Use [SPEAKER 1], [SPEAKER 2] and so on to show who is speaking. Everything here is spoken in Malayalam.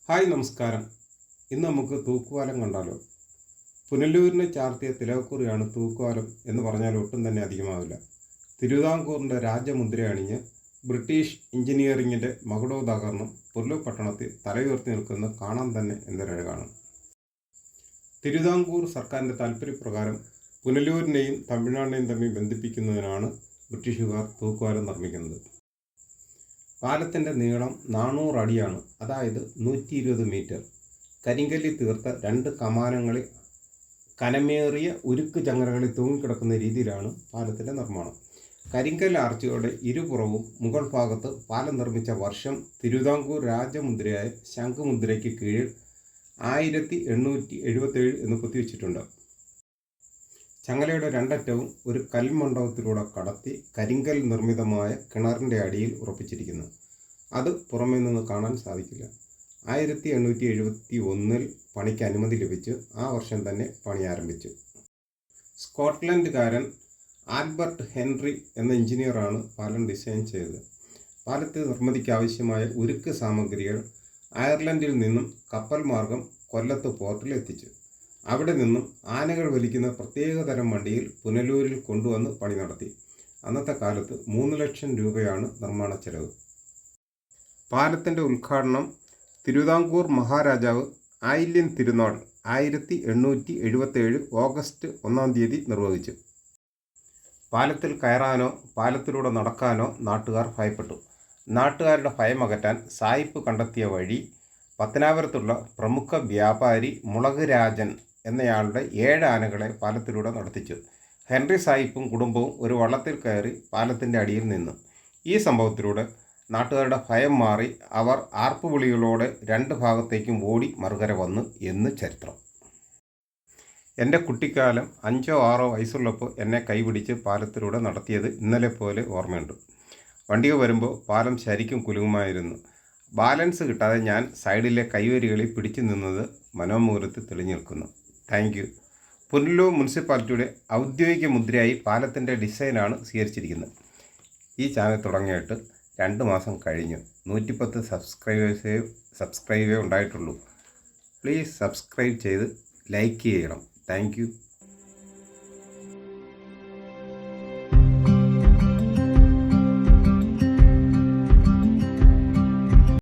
[SPEAKER 1] ഹായ് നമസ്കാരം. ഇന്ന് നമുക്ക് തൂക്കുപാലം കണ്ടാലോ. പുനലൂരിനെ ചാർത്തിയ തിലകക്കുറിയാണ് തൂക്കുപാലം എന്ന് പറഞ്ഞാൽ ഒട്ടും തന്നെ അധികമാവില്ല. തിരുവിതാംകൂറിൻ്റെ രാജമുദ്ര അണിഞ്ഞ് ബ്രിട്ടീഷ് എഞ്ചിനീയറിങ്ങിൻ്റെ മകുടോദാഹരണം പുനലൂർ പട്ടണത്തിൽ തലയുയർത്തി നിൽക്കുന്ന കാണാൻ തന്നെ എന്തൊരഴകാണ്. തിരുവിതാംകൂർ സർക്കാരിൻ്റെ താൽപ്പര്യപ്രകാരം പുനലൂരിനെയും തമിഴ്നാടിനെയും തമ്മിൽ ബന്ധിപ്പിക്കുന്നതിനാണ് ബ്രിട്ടീഷുകാർ തൂക്കുപാലം നിർമ്മിക്കുന്നത്. പാലത്തിൻ്റെ നീളം 400 അടിയാണ്, അതായത് 120 മീറ്റർ. കരിങ്കല്ലിൽ തീർത്ത 2 കമാനങ്ങളിൽ കനമേറിയ ഉരുക്ക് ചങ്ങലകളിൽ തൂങ്ങിക്കിടക്കുന്ന രീതിയിലാണ് പാലത്തിൻ്റെ നിർമ്മാണം. കരിങ്കല്ല് ആർച്ചുകളുടെ ഇരുപുറവും മുകൾ ഭാഗത്ത് പാലം നിർമ്മിച്ച വർഷം തിരുവിതാംകൂർ രാജമുദ്രയായ ശംഖുമുദ്രയ്ക്ക് കീഴിൽ 1877 എന്ന് കുത്തിവെച്ചിട്ടുണ്ട്. ചങ്ങലയുടെ രണ്ടറ്റവും ഒരു കൽമണ്ഡപത്തിലൂടെ കടത്തി കരിങ്കൽ നിർമ്മിതമായ കിണറിൻ്റെ അടിയിൽ ഉറപ്പിച്ചിരിക്കുന്നു. അത് പുറമേ നിന്ന് കാണാൻ സാധിക്കില്ല. 1871 പണിക്ക് അനുമതി ലഭിച്ച് ആ വർഷം തന്നെ പണി ആരംഭിച്ചു. സ്കോട്ട്ലൻഡുകാരൻ ആൽബർട്ട് ഹെൻറി എന്ന എഞ്ചിനീയറാണ് പാലം ഡിസൈൻ ചെയ്തത്. പാലത്തെ നിർമ്മിതിക്ക് ആവശ്യമായ ഉരുക്ക് സാമഗ്രികൾ അയർലൻഡിൽ നിന്നും കപ്പൽ മാർഗം കൊല്ലത്ത് പോർട്ടിൽ എത്തിച്ചു. അവിടെ നിന്നും ആനകൾ വലിക്കുന്ന പ്രത്യേകതരം വണ്ടിയിൽ പുനലൂരിൽ കൊണ്ടുവന്ന് പണി നടത്തി. അന്നത്തെ കാലത്ത് 3 ലക്ഷം രൂപയാണ് നിർമ്മാണ ചെലവ്. പാലത്തിൻ്റെ ഉദ്ഘാടനം തിരുവിതാംകൂർ മഹാരാജാവ് ആയില്യൻ തിരുനാൾ 1877 ഓഗസ്റ്റ് 1 നിർവഹിച്ചു. പാലത്തിൽ കയറാനോ പാലത്തിലൂടെ നടക്കാനോ നാട്ടുകാർ ഭയപ്പെട്ടു. നാട്ടുകാരുടെ ഭയമകറ്റാൻ സായിപ്പ് കണ്ടെത്തിയ വഴി പത്തനാപുരത്തുള്ള പ്രമുഖ വ്യാപാരി മുളക് രാജൻ എന്നയാളുടെ 7 ആനകളെ പാലത്തിലൂടെ നടത്തിച്ചു. ഹെൻറി സായിപ്പും കുടുംബവും ഒരു വള്ളത്തിൽ കയറി പാലത്തിൻ്റെ അടിയിൽ നിന്നു. ഈ സംഭവത്തിലൂടെ നാട്ടുകാരുടെ ഭയം മാറി അവർ ആർപ്പുവിളികളോടെ 2 ഭാഗത്തേക്കും ഓടി മറുകര വന്നു എന്ന് ചരിത്രം. എൻ്റെ കുട്ടിക്കാലം 5 or 6 വയസ്സുള്ളപ്പോൾ എന്നെ കൈപിടിച്ച് പാലത്തിലൂടെ നടത്തിയത് ഇന്നലെ പോലെ ഓർമ്മയുണ്ട്. വണ്ടികൾ വരുമ്പോൾ പാലം ശരിക്കും കുലുങ്ങുമായിരുന്നു. ബാലൻസ് കിട്ടാതെ ഞാൻ സൈഡിലെ കൈവരികളിൽ പിടിച്ചു നിന്നത് മനോമുഖരത്തിൽ തെളിഞ്ഞു നിൽക്കുന്നു. Thank you. പുനലൂർ മുനിസിപ്പാലിറ്റിയുടെ ഔദ്യോഗിക മുദ്രയായി പാലത്തിൻ്റെ ഡിസൈനാണ് സ്വീകരിച്ചിരിക്കുന്നത്. ഈ ചാനൽ തുടങ്ങിയിട്ട് 2 മാസം കഴിഞ്ഞു. 110 സബ്സ്ക്രൈബേ ഉണ്ടായിട്ടുള്ളൂ. പ്ലീസ് സബ്സ്ക്രൈബ് ചെയ്ത് ലൈക്ക് ചെയ്യണം. Thank you.